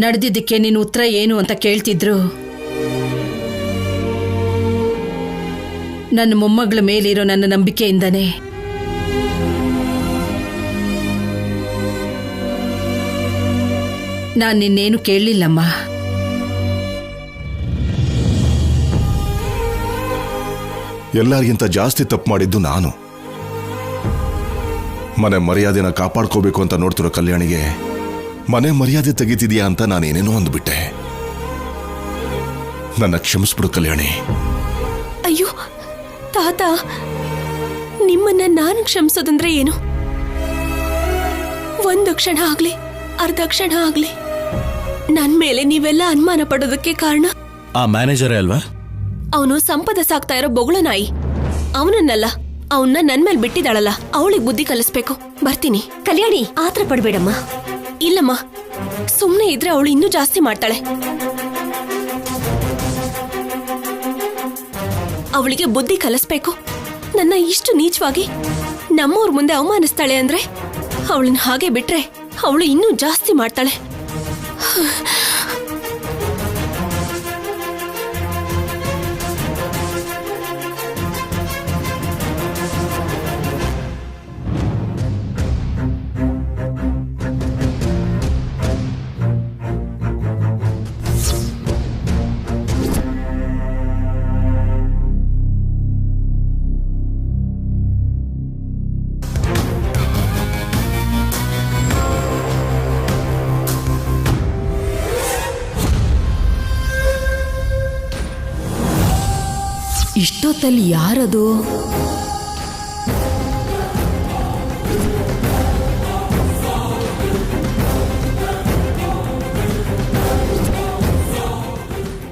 ನಡೆದಿದ್ದಕ್ಕೆ ನೀನು ಉತ್ತರ ಏನು ಅಂತ ಕೇಳ್ತಿದ್ರು. ನನ್ನ ಮೊಮ್ಮಗಳ ಮೇಲಿರೋ ನನ್ನ ನಂಬಿಕೆಯಿಂದನೇ. ನಾನು ನಿನ್ನೇನು ಕೇಳಲಿಲ್ಲಮ್ಮ. ಎಲ್ಲರಿಗಿಂತ ಜಾಸ್ತಿ ತಪ್ಪು ಮಾಡಿದ್ದು ನಾನು. ಮನೆ ಮರ್ಯಾದೆನ ಕಾಪಾಡ್ಕೋಬೇಕು ಅಂತ ನೋಡ್ತಿರೋ ಕಲ್ಯಾಣಿಗೆ ಮನೆ ಮರ್ಯಾದೆ ತೆಗಿತಿದ್ಯಾ ಅಂತ ನಾನೇನೇನೋ ಅಂದ್ಬಿಟ್ಟೆ. ನನ್ನ ಕ್ಷಮಿಸ್ಬಿಡು ಕಲ್ಯಾಣಿ. ಅಯ್ಯೋ ತಾತ, ನಿಮ್ಮನ್ನ ನಾನು ಕ್ಷಮಿಸೋದಂದ್ರೆ ಏನು? ಒಂದು ಕ್ಷಣ ಆಗ್ಲಿ, ಅರ್ಧ ಕ್ಷಣ ಆಗ್ಲಿ ನನ್ ಮೇಲೆ ನೀವೆಲ್ಲ ಅನುಮಾನ ಪಡೋದಕ್ಕೆ ಕಾರಣ ಆ ಮ್ಯಾನೇಜರೇ ಅಲ್ವಾ? ಅವನು ಸಂಪದ ಸಾಕ್ತಾ ಇರೋ ಬೊಗಳ ನಾಯಿ. ಅವನನ್ನಲ್ಲ, ಅವನ್ನ ನನ್ ಮೇಲೆ ಬಿಟ್ಟಿದ್ದಾಳಲ್ಲ, ಅವಳಿಗೆ ಬುದ್ಧಿ ಕಲಿಸ್ಬೇಕು. ಬರ್ತೀನಿ. ಕಲ್ಯಾಣಿ, ಆತರ ಪಡ್ಬೇಡಮ್ಮ. ಇಲ್ಲಮ್ಮ, ಸುಮ್ನೆ ಇದ್ರೆ ಅವಳು ಇನ್ನೂ ಜಾಸ್ತಿ ಮಾಡ್ತಾಳೆ. ಅವಳಿಗೆ ಬುದ್ಧಿ ಕಲಿಸ್ಬೇಕು. ನನ್ನ ಇಷ್ಟು ನೀಚವಾಗಿ ನಮ್ಮವ್ರ ಮುಂದೆ ಅವಮಾನಿಸ್ತಾಳೆ ಅಂದ್ರೆ ಅವಳನ್ನ ಹಾಗೆ ಬಿಟ್ರೆ ಅವಳು ಇನ್ನೂ ಜಾಸ್ತಿ ಮಾಡ್ತಾಳೆ. ಇಷ್ಟೊತ್ತಲ್ಲಿ ಯಾರದು?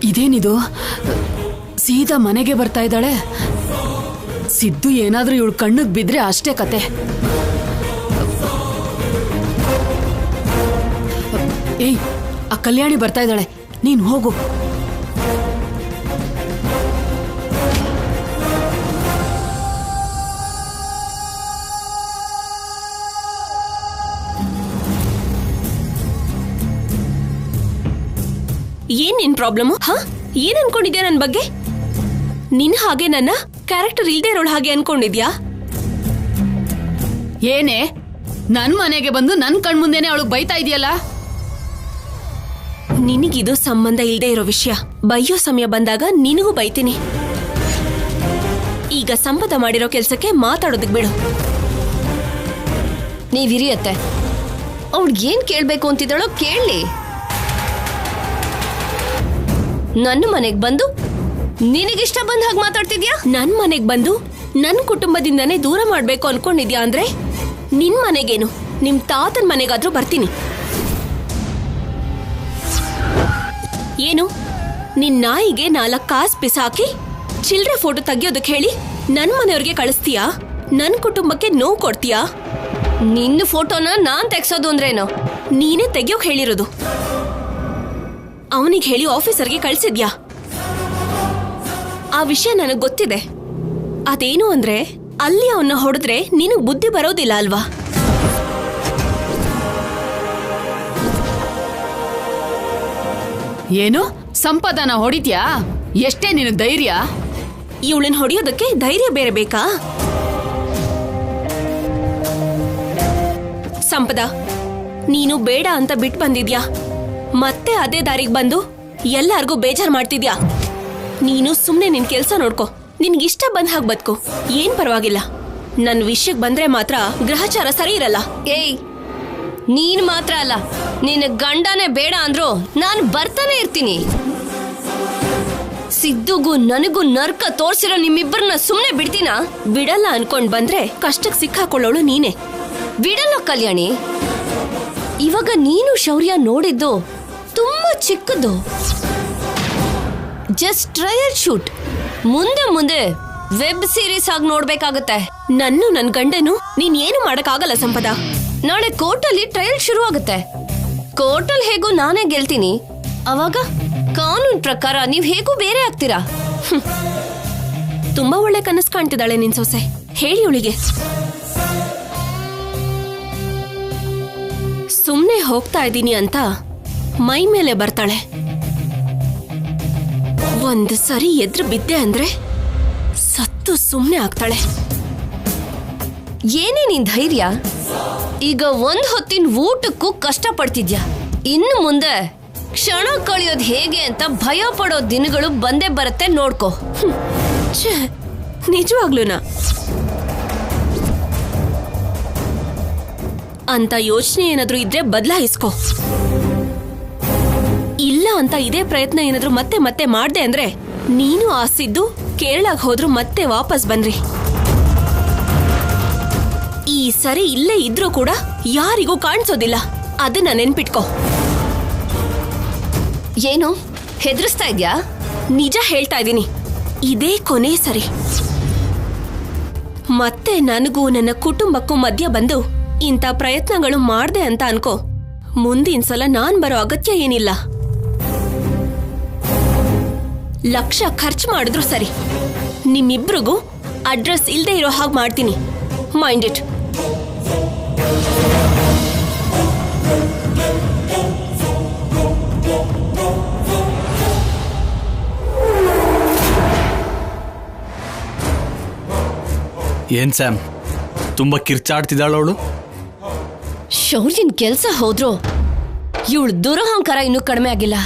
ಇದೇನಿದು? ಸೀದಾ ಮನೆಗೆ ಬರ್ತಾ ಇದ್ದಾಳೆ. ಸಿದ್ದು ಏನಾದ್ರೂ ಇವಳು ಕಣ್ಣಿಗೆ ಬಿದ್ರೆ ಅಷ್ಟೇ ಕತೆ. ಏಯ್, ಆ ಕಲ್ಯಾಣಿ ಬರ್ತಾ ಇದ್ದಾಳೆ, ನೀನ್ ಹೋಗು. ಏನ್ ನಿನ್ ಪ್ರಾಬ್ಲಮ್? ಏನ್ ಅನ್ಕೊಂಡಿದ್ಯಾ ನನ್ ಬಗ್ಗೆ? ನಿನ್ ಹಾಗೆ ನನ್ನ ಕ್ಯಾರೆಕ್ಟರ್ ಇಲ್ದೇ ಇರೋಳ ಹಾಗೆ ಅನ್ಕೊಂಡಿದ್ಯಾ? ಏನೇ, ನನ್ ಮನೆಗೆ ಬಂದು ನನ್ ಕಣ್ಮುಂದೆನೆ ಅವಳಿಗೆ ಬೈತಾ ಇದೆಯಲ್ಲ? ನಿನಗಿದು ಸಂಬಂಧ ಇಲ್ದೇ ಇರೋ ವಿಷಯ. ಬೈಯೋ ಸಮಯ ಬಂದಾಗ ನಿನಗೂ ಬೈತೀನಿ. ಈಗ ಸಂಪದ ಮಾಡಿರೋ ಕೆಲ್ಸಕ್ಕೆ ಮಾತಾಡೋದಕ್ ಬಿಡು. ನೀವಿರಿಯತ್ತೆ, ಅವಳಿಗೇನ್ ಕೇಳ್ಬೇಕು ಅಂತಿದ್ದಾಳೋ ಕೇಳಲಿ. ನನ್ನ ಮನೆಗ್ ಬಂದು ನಿನಗಿಷ್ಟ ಬಂದ ಹಾಗೆ ಮಾತಾಡ್ತಿದ್ಯಾ? ನನ್ ಮನೆಗ್ ಬಂದು ನನ್ ಕುಟುಂಬದಿಂದಾನೇ ದೂರ ಮಾಡ್ಬೇಕು ಅನ್ಕೊಂಡಿದ್ಯಾ ಅಂದ್ರೆ ನಿನ್ ಮನೆಗೇನು, ನಿಮ್ ತಾತನ್ ಮನೆಗಾದ್ರೂ ಬರ್ತೀನಿ. ಏನು, ನಿನ್ ನಾಯಿಗೆ 4 ಕಾಸು ಬಿಸಾಕಿ ಚಿಲ್ಡ್ರೆ ಫೋಟೋ ತೆಗಿಯೋದಕ್ಕೆ ಹೇಳಿ ನನ್ ಮನೆಯವ್ರಿಗೆ ಕಳಿಸ್ತೀಯಾ? ನನ್ ಕುಟುಂಬಕ್ಕೆ ನೋವು ಕೊಡ್ತೀಯಾ? ನಿನ್ನ ಫೋಟೋನ ನಾನ್ ತೆಗ್ಸೋದು ಅಂದ್ರೇನು? ನೀನೇ ತೆಗಿಯೋಕ್ ಹೇಳಿರೋದು. ಅವನಿಗೆ ಹೇಳಿ ಆಫೀಸರ್ಗೆ ಕಳ್ಸಿದ್ಯಾ? ಆ ವಿಷಯ ನನಗ್ ಗೊತ್ತಿದೆ. ಅದೇನು ಅಂದ್ರೆ ಅಲ್ಲಿ ಅವನ್ನ ಹೊಡೆದ್ರೆ ನಿನಗ್ ಬುದ್ಧಿ ಬರೋದಿಲ್ಲ ಅಲ್ವಾ? ಏನು, ಸಂಪದನ ಹೊಡಿತ್ಯಾ? ಎಷ್ಟೇ ನಿನ್ನ ಧೈರ್ಯ? ಇವಳನ್ನ ಹೊಡೆಯೋದಕ್ಕೆ ಧೈರ್ಯ ಬೇರೆ ಬೇಕಾ? ಸಂಪದ, ನೀನು ಬೇಡ ಅಂತ ಬಿಟ್ಟು ಬಂದಿದ್ಯಾ, ಮತ್ತೆ ಅದೇ ದಾರಿಗೆ ಬಂದು ಎಲ್ಲಾರ್ಗೂ ಬೇಜಾರ್ ಮಾಡ್ತಿದ್ಯಾ. ನೀನು ಸುಮ್ನೆ ನಿನ್ ಕೆಲ್ಸ ನೋಡ್ಕೊ, ನಿನ್ಗಿಷ್ಟ ಬಂದ ಹಾಗೆ ಬದುಕು, ಏನ್ ಪರವಾಗಿಲ್ಲ. ನನ್ ವಿಷಯಕ್ಕೆ ಬಂದ್ರೆ ಮಾತ್ರ ಗ್ರಹಚಾರ ಸರಿ ಇರಲ್ಲ. ಏಯ್, ನೀನ್ ಮಾತ್ರ ಅಲ್ಲ, ನಿನ್ನ ಗಂಡನೇ ಬೇಡ ಅಂದ್ರು ನಾನು ಬರ್ತಾನೆ ಇರ್ತೀನಿ. ಸಿದ್ದುಗೂ ನನಗೂ ನರ್ಕ ತೋರ್ಸಿರೋ ನಿಮ್ಮಿಬ್ಬರನ್ನ ಸುಮ್ನೆ ಬಿಡ್ತೀನ? ಬಿಡಲ್ಲ ಅನ್ಕೊಂಡ್ ಬಂದ್ರೆ ಕಷ್ಟಕ್ಕೆ ಸಿಕ್ಕಾಕೊಳ್ಳೋಳು ನೀನೆ. ಬಿಡಲ್ಲ ಕಲ್ಯಾಣಿ. ಇವಾಗ ನೀನು ಶೌರ್ಯ ನೋಡಿದ್ದು ತುಂಬಾ ಚಿಕ್ಕದು. Just trial shoot. ಮುಂದೆ ಮುಂದೆ ವೆಬ್ ಸೀರೀಸ್ ಆಗಿ ನೋಡ್ಬೇಕಾಗತ್ತೆ. ನನ್ ಗಂಡನು ನೀನ್ ಏನು ಮಾಡಕ್ಕಾಗಲ್ಲ ಸಂಪದ. ನಾಳೆ ಕೋರ್ಟಲ್ಲಿ ಟ್ರಯಲ್ ಶುರು ಆಗುತ್ತೆ. ಕೋರ್ಟಲ್ಲಿ ಹೇಗೂ ನಾನೇ ಗೆಲ್ತೀನಿ. ಅವಾಗ ಕಾನೂನ್ ಪ್ರಕಾರ ನೀವ್ ಹೇಗೂ ಬೇರೆ ಆಗ್ತೀರಾ. ತುಂಬಾ ಒಳ್ಳೆ ಕನಸು ಕಾಣ್ತಿದ್ದಾಳೆ ನಿನ್ ಸೊಸೆ. ಹೇಳಿ ಅವಳಿಗೆ. ಸುಮ್ನೆ ಹೋಗ್ತಾ ಇದ್ದೀನಿ ಅಂತ ಮೈ ಮೇಲೆ ಬರ್ತಾಳೆ. ಒಂದು ಸರಿ ಎದ್ರು ಬಿದ್ದೆ ಅಂದ್ರೆ ಸತ್ತು ಸುಮ್ಮನೆ ಆಗ್ತಾಳೆ. ಏನೇ ನಿನ್ ಧೈರ್ಯ? ಈಗ ಒಂದ್ ಹೊತ್ತಿನ ಊಟಕ್ಕೂ ಕಷ್ಟ ಪಡ್ತಿದ್ಯಾ. ಇನ್ನು ಮುಂದೆ ಕ್ಷಣ ಕಳೆಯೋದು ಹೇಗೆ ಅಂತ ಭಯ ಪಡೋ ದಿನಗಳು ಬಂದೇ ಬರುತ್ತೆ, ನೋಡ್ಕೋ. ನಿಜವಾಗ್ಲೂನಾ? ಅಂತ ಯೋಚನೆ ಏನಾದ್ರೂ ಇದ್ರೆ ಬದಲಾಯಿಸ್ಕೋ. ಇಲ್ಲ ಅಂತ ಇದೇ ಪ್ರಯತ್ನ ಏನಾದ್ರೂ ಮತ್ತೆ ಮತ್ತೆ ಮಾಡ್ದೆ ಅಂದ್ರೆ ನೀನು ಆಸಿದ್ದು ಕೇರಳಕ್ಕೆ ಹೋದ್ರು ಮತ್ತೆ ವಾಪಸ್ ಬನ್ರಿ. ಈ ಸರಿ ಇಲ್ಲೇ ಇದ್ರೂ ಕೂಡ ಯಾರಿಗೂ ಕಾಣಿಸೋದಿಲ್ಲ, ಅದನ್ನ ನೆನ್ಪಿಟ್ಕೋ. ಏನು ಹೆದರ್ಸ್ತಾ ಇದ್ಯಾ? ನಿಜ ಹೇಳ್ತಾ ಇದ್ದೀನಿ, ಇದೇ ಕೊನೆ ಸರಿ. ಮತ್ತೆ ನನಗೂ ನನ್ನ ಕುಟುಂಬಕ್ಕೂ ಮಧ್ಯ ಬಂದು ಇಂಥ ಪ್ರಯತ್ನಗಳು ಮಾಡ್ದೆ ಅಂತ ಅನ್ಕೋ. ಮುಂದಿನ ಸಲ ನಾನ್ ಬರೋ ಅಗತ್ಯ ಏನಿಲ್ಲ. ಲಕ್ಷ ಖರ್ಚು ಮಾಡಿದ್ರು ಸರಿ, ನಿಮ್ಮಿಬ್ರಿಗೂ ಅಡ್ರೆಸ್ ಇಲ್ದೇ ಇರೋ ಹಾಗೆ ಮಾಡ್ತೀನಿ. Mind it. ಏನ್ ಸ್ಯಾಮ್, ತುಂಬಾ ಕಿರ್ಚಾಡ್ತಿದ್ದಾಳವಳು. ಶೌರ್ಯನ್ ಕೆಲ್ಸ ಹೋದ್ರು ಇವಳು ದುರಹಂಕಾರ ಇನ್ನೂ ಕಡಿಮೆ ಆಗಿಲ್ಲ.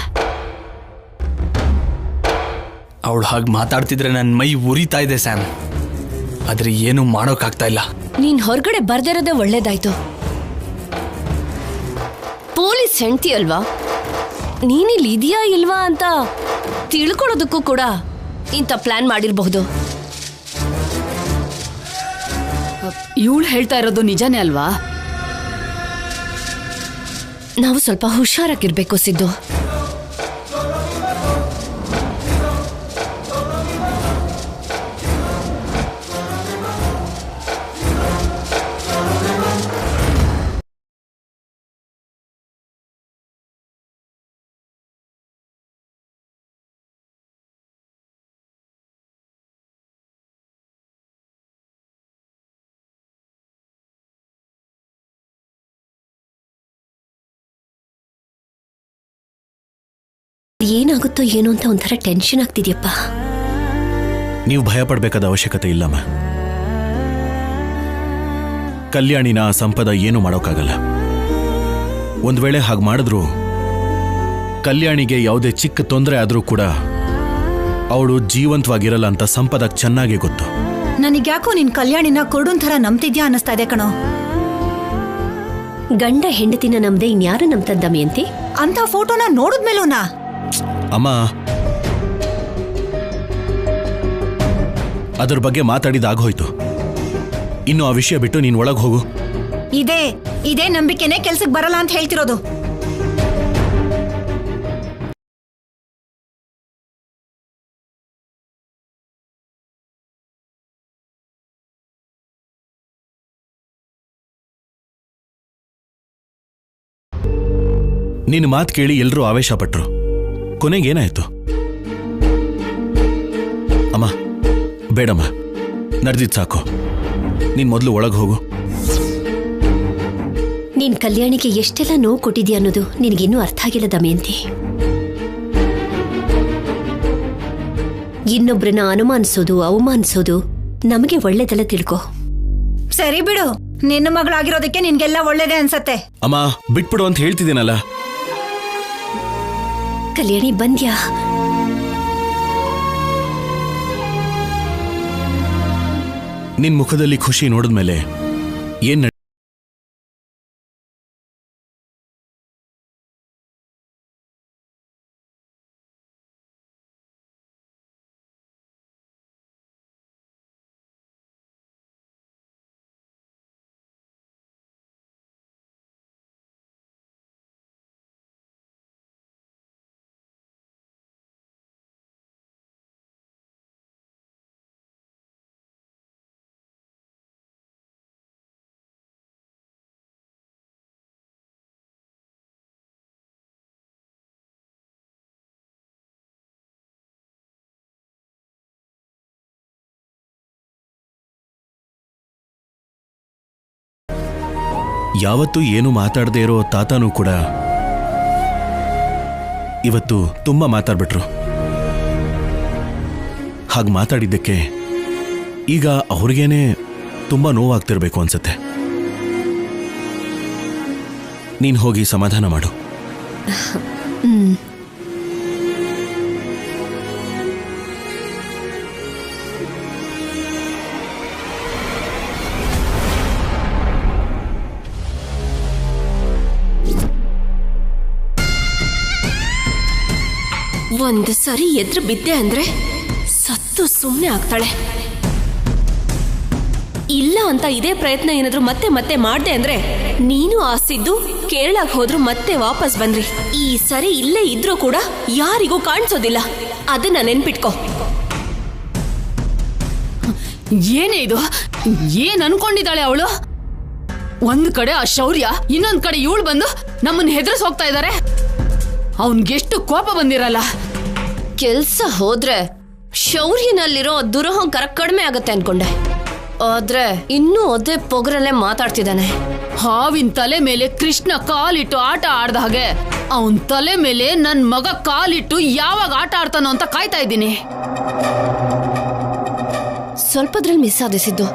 ಅವಳು ಹಾಗೆ ಮಾತಾಡ್ತಿದ್ರೆ ನನ್ನ ಮೈ ಉರಿತಾ ಇದೆ ಸ್ಯಾಮ್. ಆದ್ರೆ ಏನು ಮಾಡೋಕ್ಕಾಗ್ತಾ ಇಲ್ಲ. ನೀನ್ ಹೊರಗಡೆ ಬರ್ದಿರೋದೇ ಒಳ್ಳೇದಾಯ್ತು. ಪೊಲೀಸ್ ಹೆಂಡ್ತಿ ಅಲ್ವಾ, ನೀನಿಲ್ಲಿ ಇದೆಯಾ ಇಲ್ವಾ ಅಂತ ತಿಳ್ಕೊಳ್ಳೋದಕ್ಕೂ ಕೂಡ ಇಂಥ ಪ್ಲಾನ್ ಮಾಡಿರಬಹುದು. ಇವಳು ಹೇಳ್ತಾ ಇರೋದು ನಿಜಾನೇ ಅಲ್ವಾ? ನಾವು ಸ್ವಲ್ಪ ಹುಷಾರಾಗಿರ್ಬೇಕು ಸಿದ್ದು. ಏನಾಗುತ್ತೋ ಏನೋ ಅಂತ ಒಂಥರ ಟೆನ್ಷನ್ ಆಗ್ತಿದ್ಯಪ್ಪ. ನೀವು ಭಯ ಪಡಬೇಕಾದ ಅವಶ್ಯಕತೆ ಇಲ್ಲಮ್ಮ. ಕಲ್ಯಾಣಿನ ಸಂಪದ ಏನು ಮಾಡೋಕ್ಕಾಗಲ್ಲ. ಒಂದ್ ವೇಳೆ ಹಾಗೆ ಮಾಡಿದ್ರು ಕಲ್ಯಾಣಿಗೆ ಯಾವುದೇ ಚಿಕ್ಕ ತೊಂದರೆ ಆದ್ರೂ ಕೂಡ ಅವಳು ಜೀವಂತವಾಗಿರಲ್ಲ ಅಂತ ಸಂಪದ ಚೆನ್ನಾಗಿ ಗೊತ್ತು. ನನಗ್ಯಾಕೋ ನಿನ್ ಕಲ್ಯಾಣಿನ ಕೊಡುನ್ ಥರ ನಂಬ್ತಿದ್ಯಾ ಅನ್ನಿಸ್ತಾ ಇದೆ ಕಣೋ. ಗಂಡ ಹೆಂಡತಿನ ನಮ್ದೆ ಇನ್ಯಾರು ನಂಬ್ತದ ದಮಯಂತಿ? ಅಂತ ಫೋಟೋನ ನೋಡಿದ್ಮೇಲೂನಾ? ಅಮ್ಮ, ಅದ್ರ ಬಗ್ಗೆ ಮಾತಾಡಿದಾಗೋಯ್ತು. ಇನ್ನು ಆ ವಿಷಯ ಬಿಟ್ಟು ನೀನ್ ಒಳಗೆ ಹೋಗು. ಇದೇ ನಂಬಿಕೆನೆ ಕೆಲ್ಸಕ್ಕೆ ಬರಲ್ಲ ಅಂತ ಹೇಳ್ತಿರೋದು. ನಿನ್ನ ಮಾತು ಕೇಳಿ ಎಲ್ಲರೂ ಆವೇಶ ಪಟ್ರು. ಕೊನೆಗೇನಾಯ್ತು? ಅಮ್ಮ ಬೇಡಮ್ಮ, ನಡೆದಿದ್ ಸಾಕು. ನೀನ್ ಮೊದಲು ಒಳಗೆ ಹೋಗು. ನೀನ್ ಕಲ್ಯಾಣಿಗೆ ಎಷ್ಟೆಲ್ಲ ನೋವು ಕೊಟ್ಟಿದ್ಯಾ ಅನ್ನೋದು ನಿನಗಿನ್ನೂ ಅರ್ಥ ಆಗಿಲ್ಲ ದಮಯಂತಿ. ಇನ್ನೊಬ್ರನ್ನ ಅನುಮಾನಿಸೋದು ಅವಮಾನಿಸೋದು ನಮಗೆ ಒಳ್ಳೇದಲ್ಲ, ತಿಳ್ಕೊ. ಸರಿ ಬಿಡು, ನಿನ್ನ ಮಗಳಾಗಿರೋದಕ್ಕೆ ನಿನ್ಗೆಲ್ಲ ಒಳ್ಳೇದೇ ಅನ್ಸತ್ತೆ. ಅಮ್ಮ ಬಿಟ್ಬಿಡು ಅಂತ ಹೇಳ್ತಿದ್ದೀನಲ್ಲ. ಕಲ್ಯಾಣಿ ಬಂದ್ಯಾ? ನಿನ್ ಮುಖದಲ್ಲಿ ಖುಷಿ ನೋಡಿದ್ಮೇಲೆ ಏನ್ ಯಾವತ್ತೂ ಏನು ಮಾತಾಡದೇ ಇರೋ ತಾತನೂ ಕೂಡ ಇವತ್ತು ತುಂಬ ಮಾತಾಡ್ಬಿಟ್ರು. ಹಾಗೆ ಮಾತಾಡಿದ್ದಕ್ಕೆ ಈಗ ಅವ್ರಿಗೇನೆ ತುಂಬ ನೋವಾಗ್ತಿರ್ಬೇಕು ಅನ್ಸುತ್ತೆ. ನೀನು ಹೋಗಿ ಸಮಾಧಾನ ಮಾಡು. ಒಂದು ಸರಿ ಎದ್ರು ಬಿದ್ದೆ ಅಂದ್ರೆ ಸತ್ತು ಸುಮ್ಮನೆ ಆಗ್ತಾಳೆ. ಇಲ್ಲ ಅಂತ ಇದೇ ಪ್ರಯತ್ನ ಏನಾದ್ರು ಮತ್ತೆ ಮತ್ತೆ ಮಾಡ್ದೆ ಅಂದ್ರೆ ನೀನು ಆಸಿದ್ದು ಕೇರಳಕ್ಕೆ ಹೋದ್ರು ಮತ್ತೆ ವಾಪಸ್ ಬಂದ್ರಿ. ಈ ಸರಿ ಇಲ್ಲೇ ಇದ್ರೂ ಕೂಡ ಯಾರಿಗೂ ಕಾಣಿಸೋದಿಲ್ಲ, ಅದನ್ನ ನೆನ್ಪಿಟ್ಕೋ. ಏನೇ ಇದು? ಏನ್ ಅನ್ಕೊಂಡಿದ್ದಾಳೆ ಅವಳು? ಒಂದ್ ಕಡೆ ಆ ಶೌರ್ಯ, ಇನ್ನೊಂದ್ ಕಡೆ ಇವಳು ಬಂದು ನಮ್ಮನ್ನ ಹೆದರ್ಸ್ ಹೋಗ್ತಾ ಇದ್ದಾರೆ. ಅವನ್ಗೆಷ್ಟು ಕೋಪ ಬಂದಿರಲ್ಲ. ಕೆಲ್ಸ ಹೋದ್ರೆ ಶೌರ್ಯನಲ್ಲಿರೋ ದುರಹಂಕಾರ ಕಡಿಮೆ ಆಗತ್ತೆ ಅನ್ಕೊಂಡೆ, ಆದ್ರೆ ಇನ್ನೂ ಅದೇ ಪೊಗರಲ್ಲೇ ಮಾತಾಡ್ತಿದ್ದಾನೆ. ಹಾವಿನ ತಲೆ ಮೇಲೆ ಕೃಷ್ಣ ಕಾಲಿಟ್ಟು ಆಟ ಆಡ್ದ ಹಾಗೆ ಅವನ್ ತಲೆ ಮೇಲೆ ನನ್ ಮಗ ಕಾಲಿಟ್ಟು ಯಾವಾಗ ಆಟ ಆಡ್ತಾನೋ ಅಂತ ಕಾಯ್ತಾ ಇದ್ದೀನಿ. ಸ್ವಲ್ಪದ್ರಲ್ಲಿ ಮಿಸ್ ಆದಿಸಿದ್ದು,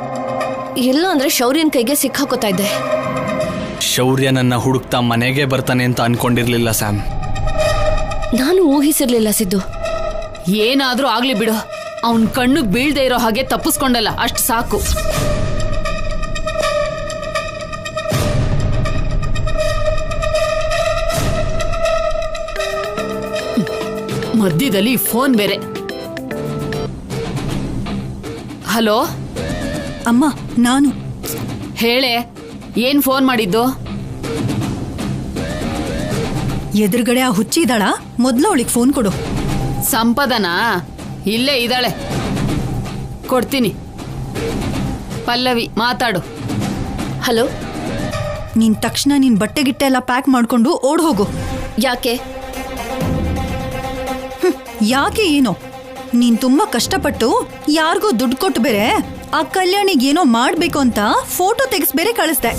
ಇಲ್ಲ ಅಂದ್ರೆ ಶೌರ್ಯನ್ ಕೈಗೆ ಸಿಕ್ಕಾಕೋತಾ ಇದ್ದೆ. ಶೌರ್ಯ ನನ್ನ ಹುಡುಕ್ತಾ ಮನೆಗೆ ಬರ್ತಾನೆ ಅಂತ ಅನ್ಕೊಂಡಿರ್ಲಿಲ್ಲ ಸ್ಯಾಮ್. ನಾನು ಊಹಿಸಿರ್ಲಿಲ್ಲ ಸಿದ್ದು. ಏನಾದ್ರೂ ಆಗ್ಲಿ ಬಿಡು, ಅವನ್ ಕಣ್ಣಿಗೆ ಬೀಳ್ದೆ ಇರೋ ಹಾಗೆ ತಪ್ಪಿಸ್ಕೊಂಡಲ್ಲ, ಅಷ್ಟು ಸಾಕು. ಮಧ್ಯದಲ್ಲಿ ಫೋನ್ ಬೇರೆ. ಹಲೋ ಅಮ್ಮ, ನಾನು ಹೇಳೆ, ಏನ್ ಫೋನ್ ಮಾಡಿದ್ದು? ಎದುರುಗಡೆ ಆ ಹುಚ್ಚಿ ಇದ್ದಾಳ, ಮೊದ್ಲು ಅವಳಿಗೆ ಫೋನ್ ಕೊಡು. ಸಂಪದನಾ? ಇಲ್ಲೇ ಇದ್ದಾಳೆ, ಕೊಡ್ತೀನಿ. ಪಲ್ಲವಿ ಮಾತಾಡು. ಹಲೋ. ನೀನ್ ತಕ್ಷಣ ನಿನ್ ಬಟ್ಟೆ ಗಿಟ್ಟೆ ಎಲ್ಲ ಪ್ಯಾಕ್ ಮಾಡ್ಕೊಂಡು ಓಡ್ ಹೋಗು. ಯಾಕೆ? ಯಾಕೆ ಏನೋ, ನೀನ್ ತುಂಬಾ ಕಷ್ಟಪಟ್ಟು ಯಾರಿಗೋ ದುಡ್ಡು ಕೊಟ್ಟು ಬೇರೆ ಆ ಕಲ್ಯಾಣಿಗೆ ಏನೋ ಮಾಡ್ಬೇಕು ಅಂತ ಫೋಟೋ ತೆಗೆಸ್ ಬೇರೆ ಕಳಿಸ್ದೆ.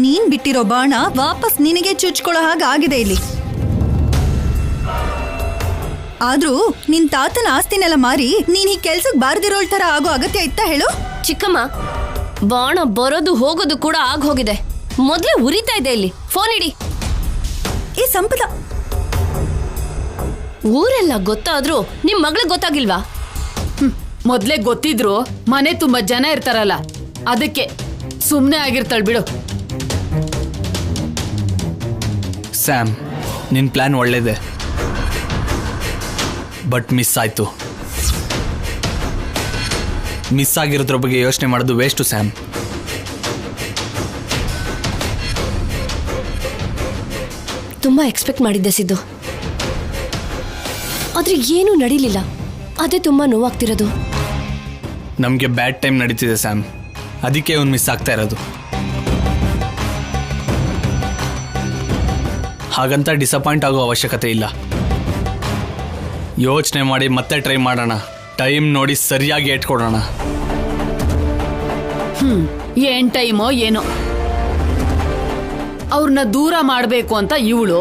ನೀನ್ ಬಿಟ್ಟಿರೋ ಬಾಣ ವಾಪಸ್ ನಿನಗೆ ಚುಚ್ಕೊಳ್ಳೋ ಹಾಗೆ ಆಗಿದೆ ಇಲ್ಲಿ. ಆದ್ರೂ ನಿನ್ ತಾತನ ಆಸ್ತಿನೆಲ್ಲ ಮಾರಿ ನೀನ್ ಈ ಕೆಲ್ಸಕ್ಕೆ ಬಾರದಿರೋಳ್ ತರ ಆಗೋ ಅಗತ್ಯ ಇತ್ತ ಹೇಳು? ಚಿಕ್ಕಮ್ಮ, ಬಾಣ ಬರೋದು ಹೋಗೋದು ಕೂಡ ಆಗ ಹೋಗಿದೆ. ಮೊದ್ಲೇ ಉರಿತಾ ಇದೆ ಇಲ್ಲಿ. ಫೋನ್ ಇಡಿ. ಏ ಸಂಪದ, ಊರೆಲ್ಲ ಗೊತ್ತಾದ್ರೂ ನಿಮ್ ಮಗಳಿಗೆ ಗೊತ್ತಾಗಿಲ್ವಾ? ಮೊದ್ಲೇ ಗೊತ್ತಿದ್ರು ಮನೆ ತುಂಬಾ ಜನ ಇರ್ತಾರಲ್ಲ, ಅದಕ್ಕೆ ಸುಮ್ನೆ ಆಗಿರ್ತಾಳ ಬಿಡು. ಸ್ಯಾಮ್, ನಿನ್ ಪ್ಲಾನ್ ಒಳ್ಳೇದೆ, ಬಟ್ ಮಿಸ್ ಆಯ್ತು. ಮಿಸ್ ಆಗಿರೋದ್ರ ಬಗ್ಗೆ ಯೋಚನೆ ಮಾಡೋದು ವೇಸ್ಟು ಸ್ಯಾಮ್. ತುಂಬಾ ಎಕ್ಸ್ಪೆಕ್ಟ್ ಮಾಡಿದ್ದೆ ಸಿದ್ದು, ಆದ್ರೆ ಏನೂ ನಡೀಲಿಲ್ಲ. ಅದೇ ತುಂಬಾ ನೋವಾಗ್ತಿರೋದು. ನಮಗೆ ಬ್ಯಾಡ್ ಟೈಮ್ ನಡೀತಿದೆ ಸ್ಯಾಮ್, ಅದಕ್ಕೆ ಅವ್ನು ಮಿಸ್ ಆಗ್ತಾ ಇರೋದು. ಹಾಗಂತ ಡಿಸಪಾಯಿಂಟ್ ಆಗೋ ಅವಶ್ಯಕತೆ ಇಲ್ಲ. ಯೋಚನೆ ಮಾಡಿ ಮತ್ತೆ ಟ್ರೈ ಮಾಡೋಣ. ಟೈಮ್ ನೋಡಿ ಸರಿಯಾಗಿ ಇಟ್ಕೊಡೋಣ. ಏನ್ ಟೈಮೋ ಏನೋ. ಅವ್ರನ್ನ ದೂರ ಮಾಡಬೇಕು ಅಂತ ಇವಳು,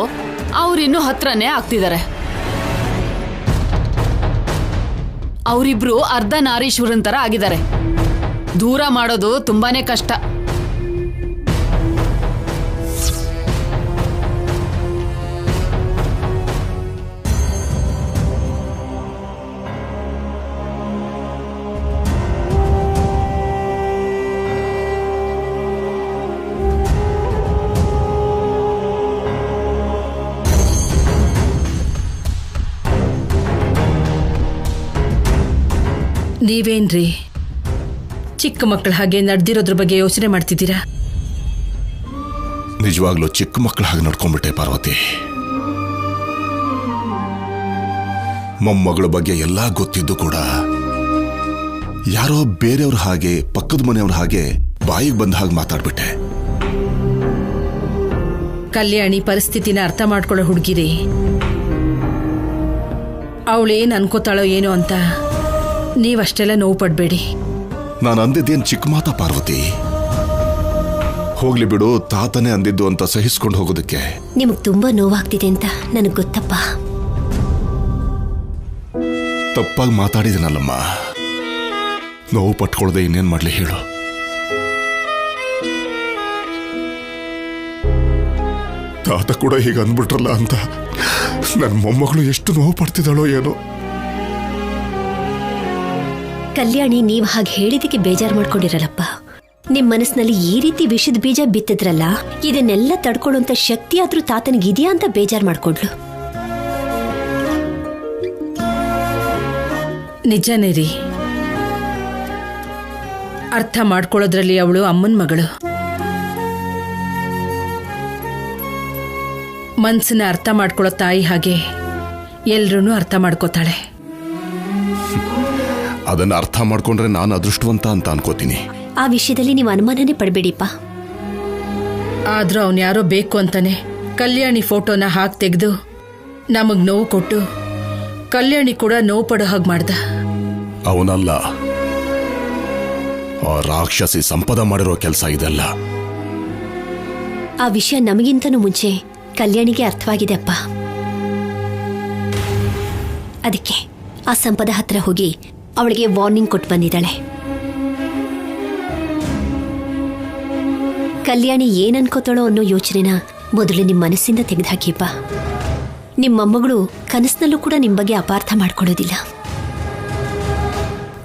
ಅವ್ರಿನ್ನೂ ಹತ್ರನೇ ಆಗ್ತಿದ್ದಾರೆ. ಅವರಿಬ್ರು ಅರ್ಧ ನಾರೀಶ್ವರನ್ ತರ ಆಗಿದ್ದಾರೆ. ದೂರ ಮಾಡೋದು ತುಂಬಾನೇ ಕಷ್ಟ. ನೀವೇನ್ರಿ ಚಿಕ್ಕ ಮಕ್ಕಳ ಹಾಗೆ ನಡೆದಿರೋದ್ರ ಬಗ್ಗೆ ಯೋಚನೆ ಮಾಡ್ತಿದ್ದೀರಾ? ನಿಜವಾಗ್ಲೂ ಚಿಕ್ಕ ಮಕ್ಕಳ ಹಾಗೆ ನಡ್ಕೊಂಡ್ಬಿಟ್ಟೆ ಪಾರ್ವತಿ. ಮೊಮ್ಮಗಳ ಬಗ್ಗೆ ಎಲ್ಲ ಗೊತ್ತಿದ್ದು ಕೂಡ ಯಾರೋ ಬೇರೆಯವ್ರ ಹಾಗೆ, ಪಕ್ಕದ ಮನೆಯವ್ರ ಹಾಗೆ ಬಾಯಿಗೆ ಬಂದ ಹಾಗೆ ಮಾತಾಡ್ಬಿಟ್ಟೆ. ಕಲ್ಯಾಣಿ ಪರಿಸ್ಥಿತಿನ ಅರ್ಥ ಮಾಡ್ಕೊಳ್ಳೋ ಹುಡುಗಿರಿ. ಅವಳೇನು ಅನ್ಕೋತಾಳೋ ಏನೋ ಅಂತ ನೀವಷ್ಟೆಲ್ಲ ನೋವು ಪಡ್ಬೇಡಿ. ನಾನು ಅಂದಿದ್ದೇನು ಚಿಕ್ಕ ಮಾತಾ ಪಾರ್ವತಿ? ಹೋಗ್ಲಿ ಬಿಡು, ತಾತನೇ ಅಂದಿದ್ದು ಅಂತ ಸಹಿಸ್ಕೊಂಡು ಹೋಗೋದಕ್ಕೆ. ನಿಮಗ್ ತುಂಬಾ ನೋವಾಗ್ತಿದೆ ಅಂತ ನನಗ್ ಗೊತ್ತಪ್ಪ. ತಪ್ಪಾಗಿ ಮಾತಾಡಿದನಲ್ಲಮ್ಮ, ನೋವು ಪಟ್ಕೊಳ್ದೆ ಇನ್ನೇನ್ ಮಾಡ್ಲಿ ಹೇಳು. ತಾತ ಕೂಡ ಹೀಗೆ ಅಂದ್ಬಿಟ್ರಲ್ಲ ಅಂತ ನನ್ನ ಮೊಮ್ಮಗಳು ಎಷ್ಟು ನೋವು ಪಡ್ತಿದ್ದಾಳೋ ಏನೋ. ಕಲ್ಯಾಣಿ ನೀವ್ ಹಾಗೆ ಹೇಳಿದಕ್ಕೆ ಬೇಜಾರು ಮಾಡ್ಕೊಂಡಿರಲ್ಲಪ್ಪ. ನಿಮ್ ಮನಸ್ಸಿನಲ್ಲಿ ಈ ರೀತಿ ವಿಷದ ಬೀಜ ಬಿತ್ತಿದ್ರಲ್ಲ, ಇದನ್ನೆಲ್ಲ ತಡ್ಕೊಳ್ಳುವಂತ ಶಕ್ತಿ ಆದ್ರೂ ತಾತನಿಗಿದೆಯಾ ಅಂತ ಬೇಜಾರು ಮಾಡ್ಕೊಂಡ್ಲು. ನಿಜನೇ ರೀ, ಅರ್ಥ ಮಾಡ್ಕೊಳ್ಳೋದ್ರಲ್ಲಿ ಅವಳು ಅಮ್ಮನ ಮಗಳು. ಮನ್ಸನ್ನ ಅರ್ಥ ಮಾಡ್ಕೊಳ್ಳೋ ತಾಯಿ ಹಾಗೆ ಎಲ್ರೂ ಅರ್ಥ ಮಾಡ್ಕೋತಾಳೆ. ಅದನ್ನ ಅರ್ಥ ಮಾಡ್ಕೊಂಡ್ರೆ ನಾನು ಅದೃಷ್ಟವಂತ ಅಂತ ಅನ್ಕೋತೀನಿ. ಆ ವಿಷಯದಲ್ಲಿ ನೀವು ಅನುಮಾನನೇ ಪಡಬೇಡಿಪ್ಪ. ಆದ್ರೂ ಅವನ್ ಯಾರೋ ಬೇಕು ಅಂತಾನೆ ಕಲ್ಯಾಣಿ ಫೋಟೋನ ಹಾಕಿ ತೆಗೆದು ನಮಗ್ ನೋವು ಕೊಟ್ಟು ಕಲ್ಯಾಣಿ ಕೂಡ ನೋವು ಪಡೋ ಹಾಗೆ ಮಾಡ್ದ. ಅವನಲ್ಲ, ಆ ರಾಕ್ಷಸಿ ಸಂಪದ ಮಾಡಿರೋ ಕೆಲಸ ಇದೆಲ್ಲ. ಆ ವಿಷಯ ನಮಗಿಂತನೂ ಮುಂಚೆ ಕಲ್ಯಾಣಿಗೆ ಅರ್ಥವಾಗಿದೆ ಅಪ್ಪ. ಅದಕ್ಕೆ ಆ ಸಂಪದ ಹತ್ರ ಹೋಗಿ ಅವಳಿಗೆ ವಾರ್ನಿಂಗ್ ಕೊಟ್ಟು ಬಂದಿದ್ದಾಳೆ. ಕಲ್ಯಾಣಿ ಏನನ್ಕೋತಾಳೋ ಅನ್ನೋ ಯೋಚನೆನ ಮೊದಲು ನಿಮ್ಮ ಮನಸ್ಸಿಂದ ತೆಗೆದುಹಾಕಿಪ್ಪ. ನಿಮ್ಮ ಮೊಮ್ಮಗಳು ಕನಸಿನಲ್ಲೂ ಕೂಡ ನಿಮ್ಮ ಬಗ್ಗೆ ಅಪಾರ್ಥ ಮಾಡ್ಕೊಳ್ಳೋದಿಲ್ಲ.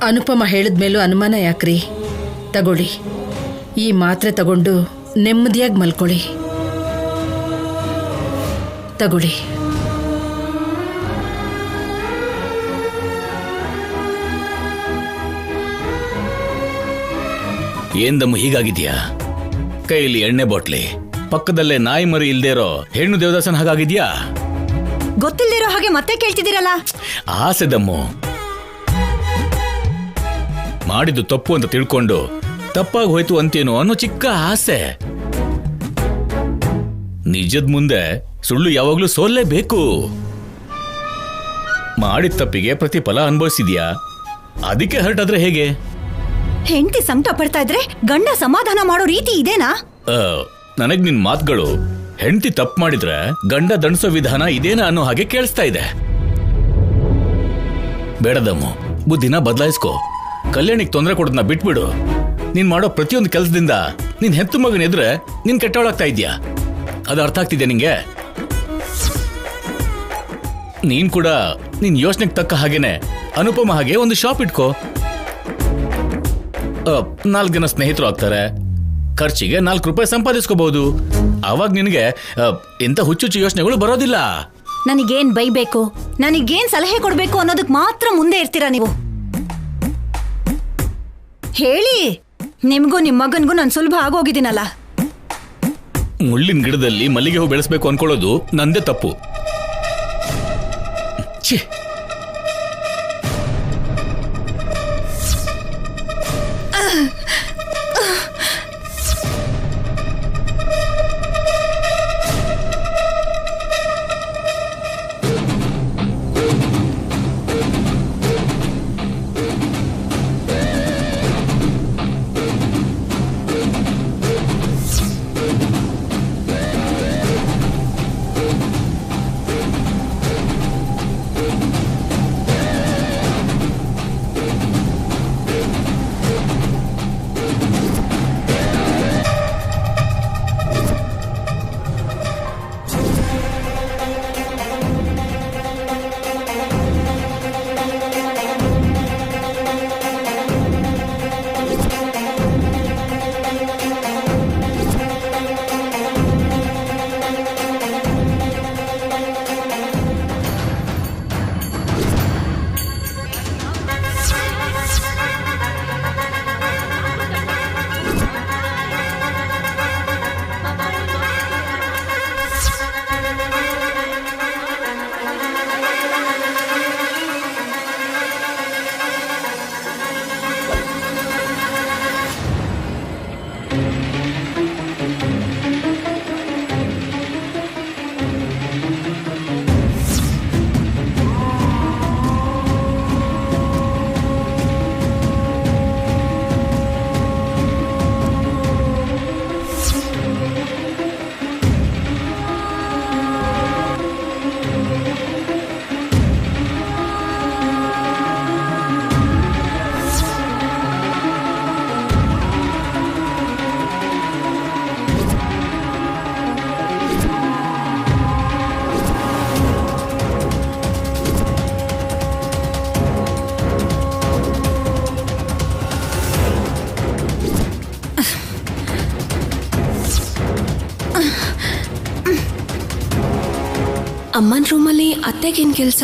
ಅನುಪಮ ಹೇಳಿದ್ಮೇಲೂ ಅನುಮಾನ ಯಾಕ್ರಿ? ತಗೊಳ್ಳಿ, ಈ ಮಾತ್ರೆ ತಗೊಂಡು ನೆಮ್ಮದಿಯಾಗಿ ಮಲ್ಕೊಳ್ಳಿ. ತಗೊಳ್ಳಿ. ಏನ್ದಮ್ಮ ಹೀಗಾಗಿದ್ಯಾ? ಕೈಯಲ್ಲಿ ಎಣ್ಣೆ ಬಾಟ್ಲಿ, ಪಕ್ಕದಲ್ಲೇ ನಾಯಿ ಮರಿ ಇಲ್ದೇ ಇರೋ ಹೆಣ್ಣು ದೇವದಾಸನ್ ಹಾಗಾಗಿದ್ಯಾ? ಗೊತ್ತಿಲ್ದಿರೋ ಹಾಗೆ ಮತ್ತೆ ಕೇಳ್ತಿದ್ದೀರಲ್ಲ. ಆಸೆ ದಮ್ಮು, ಮಾಡಿದ್ದು ತಪ್ಪು ಅಂತ ತಿಳ್ಕೊಂಡು ತಪ್ಪಾಗಿ ಹೋಯ್ತು ಅಂತೇನೋ ಅನ್ನೋ ಚಿಕ್ಕ ಆಸೆ. ನಿಜದ ಮುಂದೆ ಸುಳ್ಳು ಯಾವಾಗ್ಲೂ ಸೋಲ್ಲೇಬೇಕು. ಮಾಡಿದ ತಪ್ಪಿಗೆ ಪ್ರತಿಫಲ ಅನುಭವಿಸಿದ್ಯಾ, ಅದಕ್ಕೆ ಹರ್ಟಾದ್ರೆ ಹೇಗೆ? ಹೆಂಡತಿ ಸಂಕಟ ಪಡ್ತಾ ಇದ್ರೆ ಗಂಡ ಸಮಾಧಾನ ಮಾಡೋ ರೀತಿ ಇದೇನಾ? ನನಗ್ ನಿನ್ ಮಾತುಗಳು ಹೆಂಡತಿ ತಪ್ಪು ಮಾಡಿದ್ರೆ ಗಂಡ ದಂಡಿಸೋ ವಿಧಾನ ಇದೇನಾ ಅನ್ನೋ ಹಾಗೆ ಕೇಳಿಸ್ತಾ ಇದೆ. ಬೇಡದಮ್ಮು, ಬುದ್ಧಿನ ಬದಲಾಯಿಸ್ಕೋ. ಕಲ್ಯಾಣಿಗೆ ತೊಂದರೆ ಕೊಡೋದನ್ನ ಬಿಟ್ಬಿಡು. ನೀನ್ ಮಾಡೋ ಪ್ರತಿಯೊಂದು ಕೆಲಸದಿಂದ ನಿನ್ ಹೆತ್ತು ಮಗನ ಎದ್ರೆ ನೀನ್ ಕೆಟ್ಟವಳಾಗ್ತಾ ಇದ್ಯಾ. ಅದು ಅರ್ಥ ಆಗ್ತಿದ್ಯಾ ನಿಂಗೆ? ನೀನ್ ಕೂಡ ನಿನ್ ಯೋಚನೆಗೆ ತಕ್ಕ ಹಾಗೇನೆ ಅನುಪಮ ಹಾಗೆ ಒಂದು ಶಾಪ್ ಇಟ್ಕೋ. 4 ಜನ ಸ್ನೇಹಿತರು ಆಗ್ತಾರೆ, ಖರ್ಚಿಗೆ 4 ರೂಪಾಯಿ ಸಂಪಾದಿಸ್ಕೋಬಹುದು. ಅವಾಗ ನಿನಗೆ ಎಂತ ಹುಚ್ಚುಚ್ಚು ಯೋಚನೆಗಳು ಬರೋದಿಲ್ಲ. ನನಗೇನ್ ಬೈಬೇಕು, ನನಗೇನ್ ಸಲಹೆ ಕೊಡ್ಬೇಕು ಅನ್ನೋದಕ್ ಮಾತ್ರ ಮುಂದೆ ಇರ್ತೀರಾ ನೀವು. ಹೇಳಿ, ನಿಮ್ಗೂ ನಿಮ್ ಮಗನ್ಗೂ ನಾನು ಸುಲಭ ಆಗೋಗಿದ್ದೀನಲ್ಲ. ಮುಳ್ಳಿನ ಗಿಡದಲ್ಲಿ ಮಲ್ಲಿಗೆ ಹೂ ಬೆಳೆಸಬೇಕು ಅನ್ಕೊಳ್ಳೋದು ನಂದೇ ತಪ್ಪು. ಛೀ, ಅಮ್ಮನ ರೂಮಲ್ಲಿ ಅತ್ತೆಗೇನ್ ಕೆಲಸ?